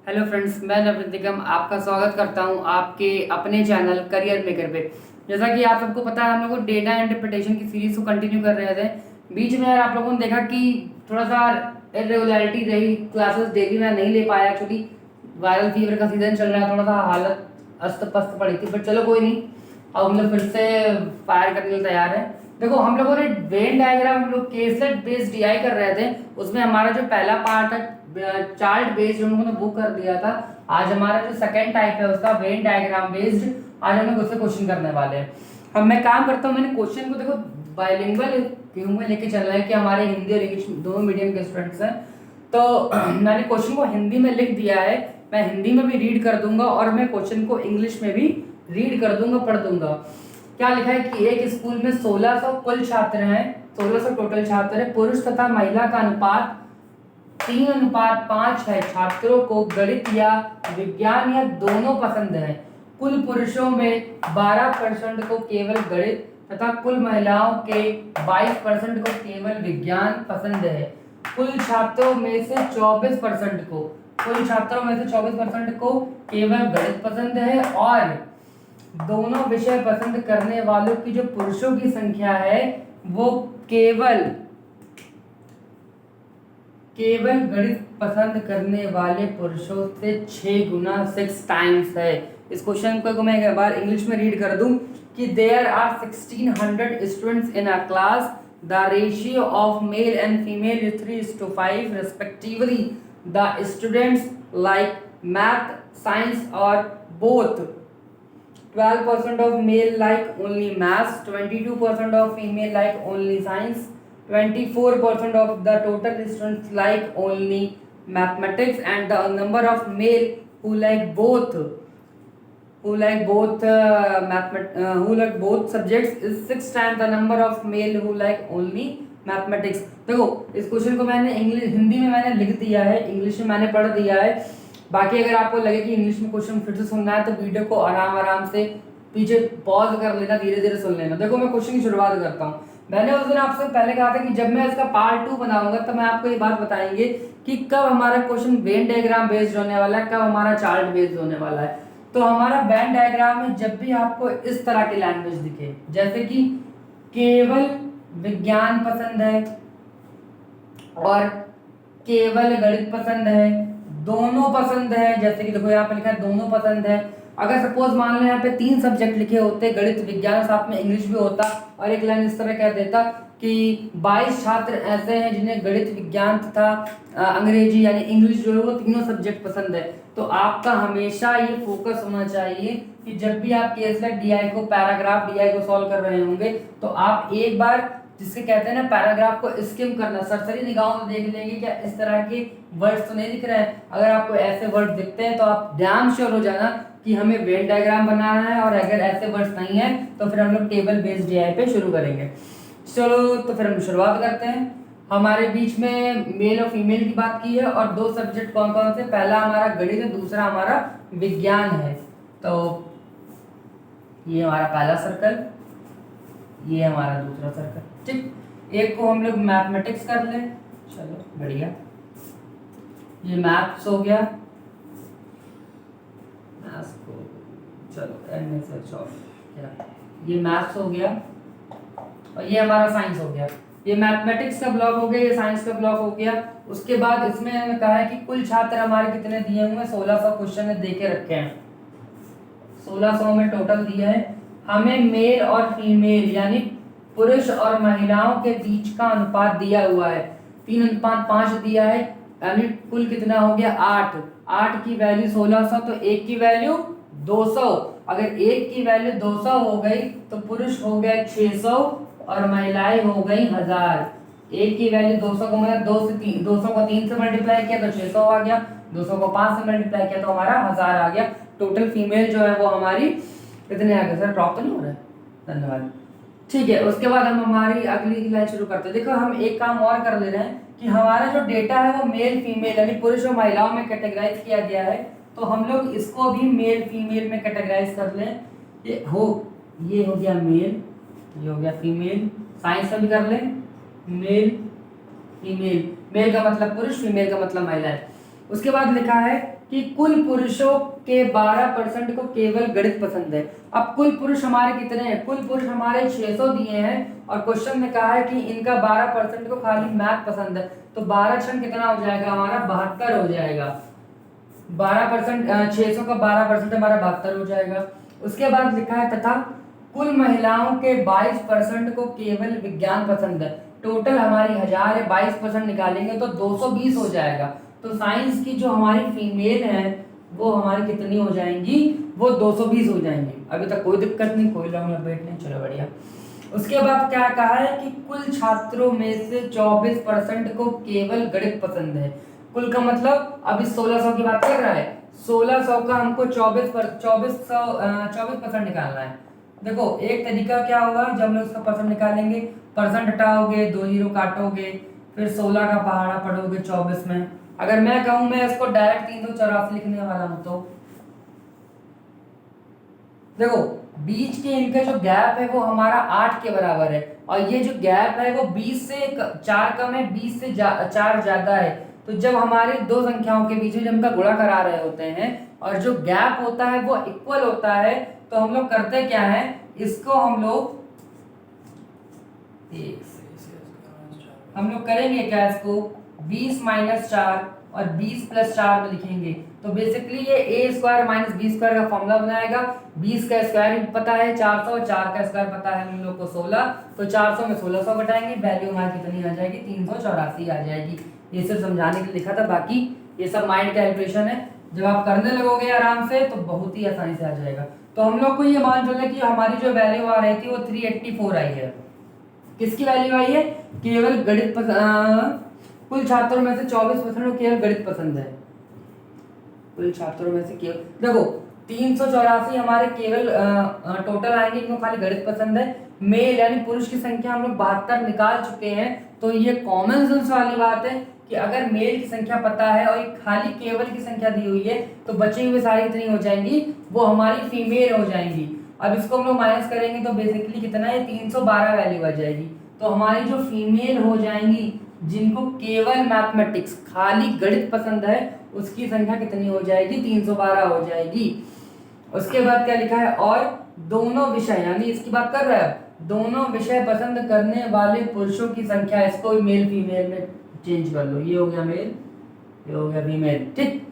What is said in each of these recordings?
Hello friends, मैं नवनीत निगम आपका स्वागत करता हूं आपके अपने चैनल करियर मेकर पे। जैसा कि आप सबको पता है, हम लोग डेटा इंटरप्रिटेशन की सीरीज को कंटिन्यू कर रहे थे। बीच में यार आप लोगों ने देखा कि थोड़ा सा इरेगुलरिटी रही, क्लासेस डेली मैं नहीं ले पाया। एक्चुअली वायरल फीवर का सीजन चल रहा है, थोड़ा सा हालत अस्त व्यस्त पड़ी थी, बट चलो कोई नहीं। अब हम लोग फिर से फायर करने के लिए तैयार है। देखो, हम लोगों ने वेन डायग्राम, हम लोग केसलेट बेस्ड डीआई कर रहे थे। उसमें हमारा जो पहला पार्ट है चार्ट बेस्ड, हम लोगों ने वो कर दिया था। आज हमारा जो सेकंड टाइप है उसका वेन डायग्राम बेस्ड, आज हम लोग उससे क्वेश्चन करने वाले हैं। अब मैं काम करता हूँ, मैंने क्वेश्चन को देखो बाइलिंगुअल व्यू में लेके चल रहा है कि हमारे हिंदी और इंग्लिश दोनों मीडियम के स्टूडेंट्स हैं। तो मैंने क्वेश्चन को हिंदी में लिख दिया है। मैं हिंदी में भी रीड कर दूंगा और मैं क्वेश्चन को इंग्लिश में भी रीड कर दूंगा, पढ़ दूंगा। क्या लिखा है कि एक स्कूल में 1600 कुल छात्र हैं, 1600 टोटल छात्र हैं। पुरुष तथा महिला का अनुपात 3:5 है। छात्रों को गणित या विज्ञान या दोनों पसंद है। कुल पुरुषों में 12% को केवल गणित तथा कुल महिलाओं के 22% को केवल विज्ञान पसंद है। कुल छात्रों में से 24% को कुल छात्रों में से 24% को केवल गणित पसंद है, और दोनों विषय पसंद करने वालों की जो पुरुषों की संख्या है वो केवल गणित पसंद करने वाले पुरुषों से 6 गुना 6 टाइम्स है। इस क्वेश्चन को मैं एक बार इंग्लिश में रीड कर दूं कि there are 1600 students in a class, the ratio of male and female is 3:5 respectively. The students like math, science or both. 12% of male like only maths, 22% of female like only science, 24% of the total students like only mathematics, and the number of male who like both subjects is 6 times the number of male who like only mathematics. देखो, इस question को मैंने हिंदी में मैंने लिख दिया है, English में मैंने पढ़ दिया है। बाकी अगर आपको लगे कि इंग्लिश में क्वेश्चन फिर से सुनना है तो वीडियो को आराम आराम से पीछे पॉज कर लेना, धीरे धीरे सुन लेना। देखो, मैं क्वेश्चन की शुरुआत करता हूँ। मैंने उस दिन आपसे पहले कहा था कि जब मैं इसका पार्ट 2 बनाऊंगा तो मैं आपको ये बात बताएंगे कि कब हमारा क्वेश्चन वेन डायग्राम बेस्ड होने वाला है, कब हमारा चार्ट बेस्ड होने वाला है। तो हमारा वेन डायग्राम में जब भी आपको इस तरह की लैंग्वेज दिखे, जैसे कि केवल विज्ञान पसंद है और केवल गणित पसंद है, दोनों पसंद है, जैसे कि देखो यहाँ पे लिखा है दोनों पसंद है। अगर सपोज मान लो यहाँ पे 3 सब्जेक्ट लिखे होते, गणित विज्ञान, साथ में इंग्लिश भी होता, और एक लाइन इस तरह कह देता कि 22 छात्र ऐसे हैं जिन्हें गणित विज्ञान तथा अंग्रेजी यानी इंग्लिश जो है वो तीनों सब्जेक्ट पसंद है। तो आपका हमेशा ये फोकस होना चाहिए कि जब भी आप केसलेट डीआई को, पैराग्राफ डीआई को सॉल्व कर रहे होंगे तो आप एक बार, जिसके कहते हैं ना, पैराग्राफ को स्किम करना, सरसरी निगाहों में देख लेंगे क्या इस तरह के वर्ड्स तो नहीं दिख रहे हैं। अगर आपको ऐसे वर्ड्स दिखते हैं तो आप ध्यान श्योर हो जाना कि हमें वेन डायग्राम बनाना है, और अगर ऐसे वर्ड्स नहीं है तो फिर हम लोग टेबल बेस्ड डीआई पे शुरू करेंगे। चलो, तो फिर हम शुरुआत करते हैं। हमारे बीच में मेल और फीमेल की बात की है, और 2 सब्जेक्ट कौन कौन से, पहला हमारा गणित है, दूसरा हमारा विज्ञान है। तो ये हमारा पहला सर्कल, ये हमारा दूसरा सर्कल, ठीक। एक को हम लोग मैथमेटिक्स कर लें, चलो बढ़िया। ये मैथ्स हो गया, मैथ्स को चलो एन में से क्या, ये मैथ्स हो गया, और ये हमारा साइंस हो गया। ये मैथमेटिक्स का ब्लॉक हो गया, ये साइंस का ब्लॉक हो गया। उसके बाद इसमें हमें कहा है कि कुल छात्र हमारे कितने दिए हुए हैं, 1600 क्वेश्चन दे के रखे हैं, 1600 में टोटल दिया है। हमें मेल और फीमेल यानी पुरुष और महिलाओं के बीच का अनुपात दिया हुआ है, 3:5 दिया है, यानी कुल कितना हो गया 8। 8 की वैल्यू 1600, तो 1 की वैल्यू 200। अगर 1 की वैल्यू 200 हो गई तो पुरुष हो गया 600 और महिलाएं हो गई 1000। 1 की वैल्यू 200 को मतलब 200 को 3 से मल्टीप्लाई किया तो 600 आ गया, 200 को 5 से मल्टीप्लाई किया तो हमारा 1000 आ गया। टोटल फीमेल जो है वो हमारी कितने आ गए सर, ड्रॉप तो नहीं हो रहा है, धन्यवाद, ठीक है। उसके बाद हम हमारी अगली लाइन शुरू करते हैं। देखो, हम एक काम और कर ले रहे हैं कि हमारा जो डेटा है वो मेल फीमेल यानी पुरुष और महिलाओं में कैटेगराइज किया गया है, तो हम लोग इसको भी मेल फीमेल में कैटेगराइज कर लें। ये हो गया मेल, ये हो गया फीमेल। साइंस में भी कर लें, मेल फीमेल, मेल का मतलब पुरुष, फीमेल का मतलब महिला है। उसके बाद लिखा है कि कुल पुरुषों के 12% को केवल गणित पसंद है। अब कुल पुरुष हमारे कितने हैं? कुल पुरुष हमारे 600 दिए हैं और क्वेश्चन में कहा है कि इनका 12% को खाली मैथ पसंद है। तो 12 क्षण कितना हो जाएगा हमारा? 72 हो जाएगा। 12% 600 का 12% हमारा 72 हो जाएगा। उसके बाद लिखा है तथा कुल महिलाओं के 22% को केवल विज्ञान पसंद है। टोटल हमारी 1000 है, 22% निकालेंगे तो 220 हो जाएगा। तो साइंस की जो हमारी फीमेल है वो हमारी कितनी हो जाएंगी? वो 220 हो जाएंगी। अभी तक कोई दिक्कत नहीं, कोई लॉन्ग अपडेट नहीं, चलो बढ़िया। उसके बाद क्या कहा है कि कुल छात्रों में से 24% को केवल गणित पसंद है। कुल का मतलब अभी 1600 की बात कर रहा है। 1600 का हमको 24% निकालना है। देखो एक तरीका क्या होगा, जब हम उसका परसेंट निकालेंगे, परसेंट हटाओगे, 2 जीरो काटोगे, फिर 16 का पहाड़ा पढ़ोगे 24 में। अगर मैं कहूं मैं इसको डायरेक्ट 384 लिखने वाला हूं तो देखो बीच के इनका जो गैप है वो हमारा 8 के बराबर है और ये जो गैप है वो 20 से 4 कम है, 20 से 4 ज्यादा है। तो जब हमारे दो संख्याओं के बीच में जब इनका गुणा करा रहे होते हैं और जो गैप होता है वो इक्वल होता है, तो हम लोग करते क्या है, इसको हम लोग करेंगे क्या, इसको 20 - 4 और 20 + 4 में लिखेंगे। तो बेसिकली ये a² - b² का फॉर्मूला बनाएगा। 20 का स्क्वायर भी पता है 400, 4 का स्क्वायर पता है हम लोग को 16, तो 400 में 1600 घटाएंगे, वैल्यू हमारी कितनी आ जाएगी? 384 आ जाएगी। ये सिर्फ समझाने के लिए लिखा था, बाकी ये सब माइंड कैलकुलेशन है। जब आप करने लगोगे आराम से तो बहुत ही आसानी से आ जाएगा। तो हम लोग को ये मान चले कि हमारी जो वैल्यू आ रही थी वो 384 आई है। किसकी वैल्यू आई है? केवल गणित कुल छात्रों में से 24% को केवल गणित पसंद है। कुल छात्रों में से केवल देखो 384 हमारे केवल टोटल आएंगे, इनको खाली गणित पसंद है। मेल यानी पुरुष की संख्या हम लोग 72 निकाल चुके हैं। तो ये कॉमन सेंस वाली बात है कि अगर मेल की संख्या पता है और एक खाली केवल की संख्या दी हुई है तो बची हुई सारी कितनी हो जाएंगी? वो हमारी फीमेल हो जाएंगी। अब इसको हम लोग माइनस करेंगे तो बेसिकली कितना है? 312 वैल्यू आ जाएगी। तो हमारी जो फीमेल हो जाएंगी जिनको केवल मैथमेटिक्स खाली गणित पसंद है उसकी संख्या कितनी हो जाएगी? 312 हो जाएगी। उसके बाद क्या लिखा है? और दोनों विषय यानी इसकी बात कर रहा है, दोनों विषय पसंद करने वाले पुरुषों की संख्या, इसको मेल फीमेल में चेंज कर लो, ये हो गया मेल, ये हो गया फीमेल, ठीक।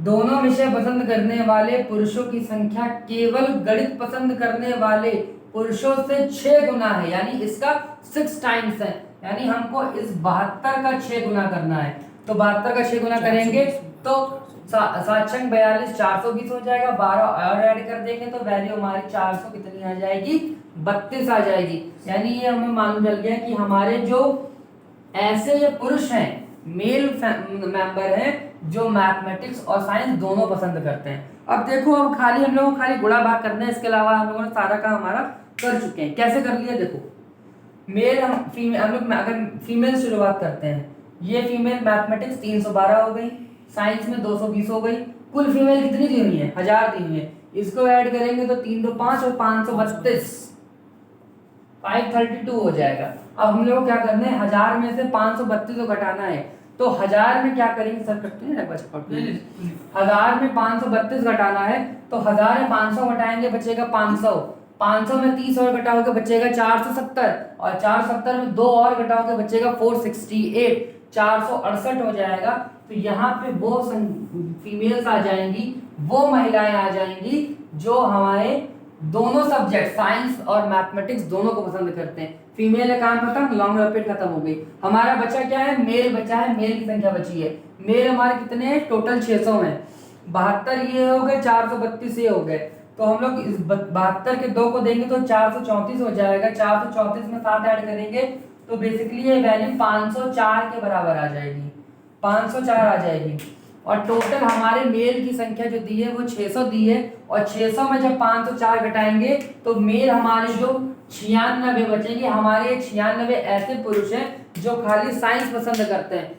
दोनों विषय पसंद करने वाले पुरुषों की संख्या केवल गणित पसंद करने वाले पुरुषों से 6 गुना है, यानी इसका 6 टाइम्स है। यानी हमको इस 72 का 6 गुना करना है। तो 72 का 6 गुना करेंगे तो 7 6 42 420 हो जाएगा। 12 और ऐड कर देंगे तो वैल्यू हमारी 400 कितनी आ जाएगी? 32 आ जाएगी। यानी ये हमें मालूम चल गया कि हमारे जो ऐसे ये पुरुष हैं, मेल मेंबर हैं जो मैथमेटिक्स और साइंस दोनों पसंद करते हैं। अब देखो अब खाली हम लोगों को खाली गुणा भाग करना है, इसके अलावा हम लोगों ने सारा काम हमारा कर चुके हैं। कैसे कर लिया देखो, मेल हम फीमेल, हम लोग अगर फीमेल से शुरुआत करते हैं, ये फीमेल मैथमेटिक्स 312 हो गई, साइंस में 220 हो गई। कुल फीमेल कितनी दी हुई है? 1000 दी हुई है। इसको ऐड करेंगे तो 3 2 5 और 532 532 हो जाएगा। अब हम लोग क्या करना है, 1000 में से 532 को घटाना है। तो 1000 में क्या करेंगे, सर करते हैं 1000 में 532 घटाना है तो 1000 में 500 घटाएंगे बचेगा 500, 500 में 30 और घटाओगे बचेगा 470 और 470 में 2 और घटाओगे बचेगा 468, 468 हो जाएगा। तो यहाँ पे वो फीमेल्स आ जाएंगी, वो महिलाएं आ जाएंगी जो हमारे दोनों सब्जेक्ट साइंस और मैथमेटिक्स दोनों को पसंद करते हैं। फीमेल का काम खत्म, लॉन्ग रिपीट खत्म हो गई। हमारा बचा क्या है? मेल बचा है। मेल की संख्या बची है। मेल हमारे कितने हैं? टोटल 600 हैं। 72 ये हो गए, 432 ये हो गए। तो हम लोग इस 72 के 2 को देंगे तो 434 हो जाएगा। 434 में 7 ऐड करेंगे तो बेसिकली ये वैल्यू 504 के बराबर आ जाएगी, 504 आ जाएगी। और टोटल हमारे मेल की संख्या जो दी है वो 600 दी है और 600 में जब 504 घटाएंगे तो मेल हमारे जो 96 बचेंगे। हमारे 96 ऐसे पुरुष हैं जो खाली साइंस पसंद करते हैं।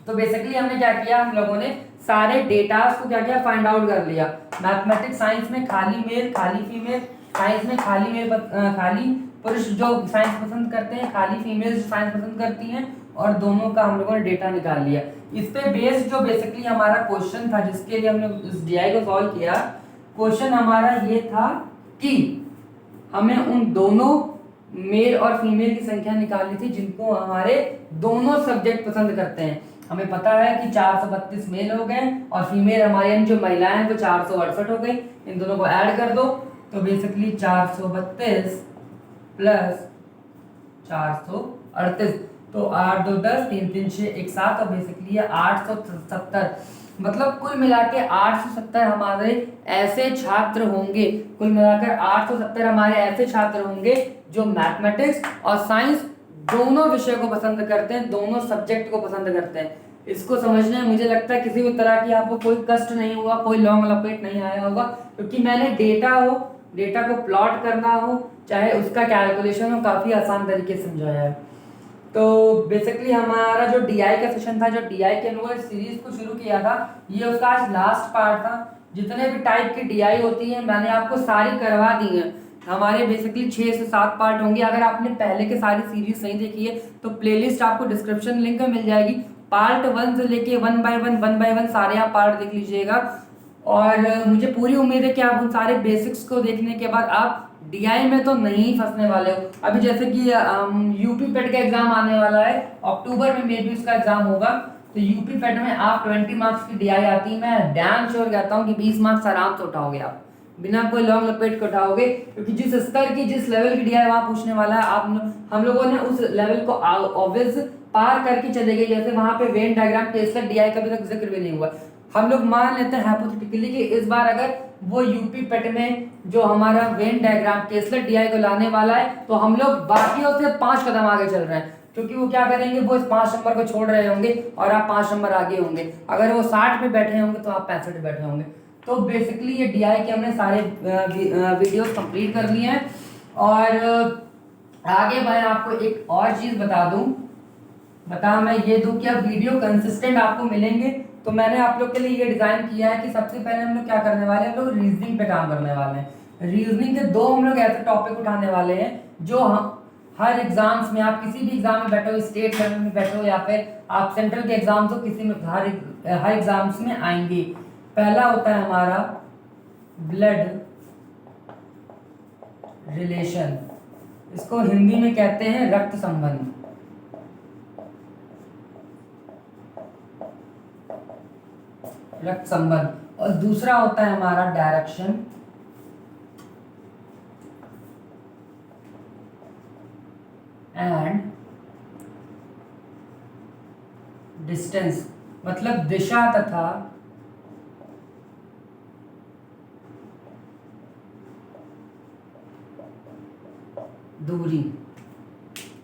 तो बेसिकली हमने क्या किया, हम लोगों ने सारे डेटास को क्या किया, फाइंड आउट कर लिया। मैथमेटिक्स साइंस में खाली मेल खाली फीमेल, साइंस में खाली मेल खाली पुरुष जो साइंस पसंद करते हैं, खाली फीमेल जो साइंस पसंद करती हैं, और दोनों का हम लोगों ने डेटा निकाल लिया। इस पे बेस्ड जो बेसिकली हमारा क्वेश्चन था जिसके लिए हमने इस DI को सॉल्व किया, क्वेश्चन हमारा ये था कि हमें उन दोनों मेल और फीमेल की संख्या निकालनी थी जिनको हमारे दोनों सब्जेक्ट पसंद करते हैं। हमें पता है कि 432 मेल हो गए और फीमेल हमारे जो महिलाएं हैं वो 468 हो गई। इन दोनों को ऐड कर दो तो बेसिकली 432 प्लस 438, तो 8 2 10 3 3 6 1 7 और बेसिकली 870। मतलब कुल मिला के 870 हमारे ऐसे छात्र होंगे, कुल मिलाकर 870 हमारे ऐसे छात्र होंगे जो मैथमेटिक्स और साइंस दोनों विषय को पसंद करते हैं, दोनों सब्जेक्ट को पसंद करते हैं। इसको समझने में मुझे लगता है किसी भी तरह की आपको कोई कष्ट नहीं हुआ, कोई लॉन्ग लपेट नहीं आया होगा, क्योंकि मैंने डेटा को प्लॉट करना हो चाहे उसका कैलकुलेशन हो काफ़ी आसान तरीके से समझाया है। तो बेसिकली हमारा जो DI का सेशन था, जो DI के अनुसार सीरीज को शुरू किया था, ये उसका आज लास्ट पार्ट था। जितने भी टाइप की DI होती है मैंने आपको सारी करवा दी हैं। हमारे बेसिकली 6 से 7 पार्ट होंगे। अगर आपने पहले के सारी सीरीज नहीं देखी है तो प्लेलिस्ट आपको डिस्क्रिप्शन लिंक में मिल जाएगी। पार्ट 1 से लेके 1 बाय 1 सारे आप पार्ट देख लीजिएगा और मुझे पूरी उम्मीद है कि आप उन सारे बेसिक्स को देखने के बाद आप DI में तो नहीं फंसने वाले हो। अभी जैसे कि यूपी पेट का एग्जाम आने वाला है, अक्टूबर में मे बी उसका एग्जाम होगा, तो यूपी पेट में आप 20 मार्क्स की DI आती है, मैं डैम श्योर कहता हूँ कि 20 मार्क्स आराम से उठाओगे आप, बिना कोई लॉन्ग लपेट के उठाओगे, क्योंकि जिस स्तर की जिस लेवल की DI वहाँ पूछने वाला है हम लोगों ने उस लेवल को ऑब्वियस पार करके चले गए। जैसे वहाँ पे वेन डायग्राम टेस्लर DI का भी तक जिक्र भी नहीं हुआ। हम लोग मान लेते हैं हाइपोथेटिकली कि इस बार अगर वो यूपी पेट में जो हमारा वेन डायग्राम टेस्लर DI को लाने वाला है तो हम लोग बाकियों से 5 कदम आगे चल रहे हैं, क्योंकि वो क्या करेंगे, वो इस 5 नंबर को छोड़ रहे होंगे और आप 5 नंबर आगे होंगे। अगर वो 60 पे बैठे होंगे तो आप 65 पे बैठे होंगे। तो बेसिकली ये DI के हमने सारे वीडियोस कंप्लीट कर लिए हैं। और आगे मैं आपको एक और चीज़ मैं ये दूं कि अब वीडियो कंसिस्टेंट आपको मिलेंगे। तो मैंने आप लोग के लिए ये डिज़ाइन किया है कि सबसे पहले हम लोग क्या करने वाले हैं, हम लोग रीजनिंग पे काम करने वाले हैं। रीजनिंग के 2 हम लोग ऐसे टॉपिक उठाने वाले हैं जो हर एग्जाम्स में, आप किसी भी एग्जाम में बैठे हो, स्टेट लेवल में बैठे हो या फिर आप सेंट्रल के एग्जाम्स हो, किसी में हर एग्जाम्स में आएंगे। पहला होता है हमारा ब्लड रिलेशन, इसको हिंदी में कहते हैं रक्त संबंध। और दूसरा होता है हमारा डायरेक्शन एंड डिस्टेंस, मतलब दिशा तथा दूरी।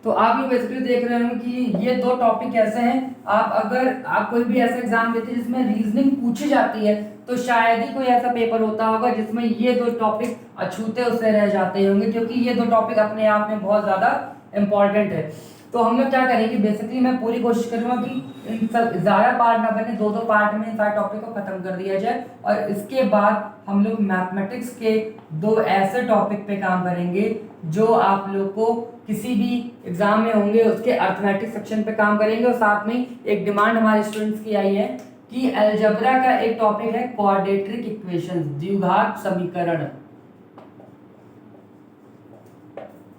तो आप लोग बेसिकली देख रहे हो कि ये 2 टॉपिक ऐसे हैं, अगर आप कोई भी ऐसा एग्जाम देते हैं जिसमें रीजनिंग पूछी जाती है तो शायद ही कोई ऐसा पेपर होता होगा जिसमें ये 2 टॉपिक अछूते उससे रह जाते होंगे, क्योंकि ये 2 टॉपिक अपने आप में बहुत ज़्यादा इम्पॉर्टेंट है। तो हम लोग क्या करेंगे, बेसिकली मैं पूरी कोशिश करूँगा कि इन सब ज़्यादा पार्ट ना बने, 2-2 पार्ट में इन सारे टॉपिक को ख़त्म कर दिया जाए। और इसके बाद हम लोग मैथमेटिक्स के 2 ऐसे टॉपिक पे काम करेंगे जो आप लोग को किसी भी एग्जाम में होंगे, उसके अर्थमेटिक सेक्शन पे काम करेंगे। और साथ में एक डिमांड हमारे स्टूडेंट्स की आई है कि अलजेब्रा का एक टॉपिक है क्वाड्रेटिक इक्वेशंस, द्विघात समीकरण।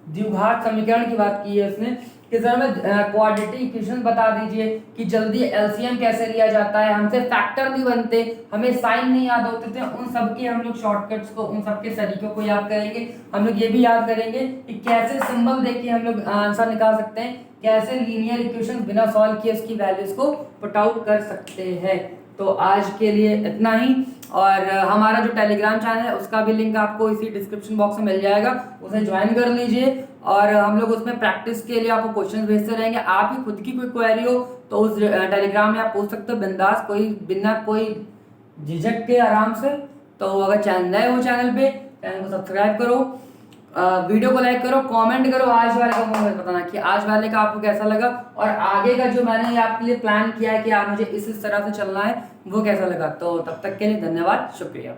द्विघात समीकरण की बात की है उसने कि सर हमें क्वाड्रेटिक इक्वेशन बता दीजिए कि जल्दी एलसीएम कैसे लिया जाता है, हमसे फैक्टर नहीं बनते, हमें साइन नहीं याद होते थे, उन सब के हम लोग शॉर्टकट्स को, उन सब के तरीकों को याद करेंगे। हम लोग ये भी याद करेंगे कि कैसे सिंबल देख के हम लोग आंसर निकाल सकते हैं, कैसे लीनियर इक्वेशन बिना सॉल्व किए उसकी वैल्यूज को पुट आउट कर सकते हैं। तो आज के लिए इतना ही। और हमारा जो टेलीग्राम चैनल है उसका भी लिंक आपको इसी डिस्क्रिप्शन बॉक्स में मिल जाएगा, उसे ज्वाइन कर लीजिए। और हम लोग उसमें प्रैक्टिस के लिए आपको क्वेश्चन भेजते रहेंगे। आप ही खुद की कोई क्वेरी हो तो उस टेलीग्राम में आप पूछ सकते हो बिंदास, बिना कोई झिझक के, आराम से। तो अगर चैनल नए हो चैनल को सब्सक्राइब करो, वीडियो को लाइक करो, कमेंट करो आज वाले का, मुझे बताना कि आज वाले का आपको कैसा लगा और आगे का जो मैंने आपके लिए प्लान किया है कि आप मुझे इस तरह से चलना है वो कैसा लगा। तो तब तक के लिए धन्यवाद, शुक्रिया।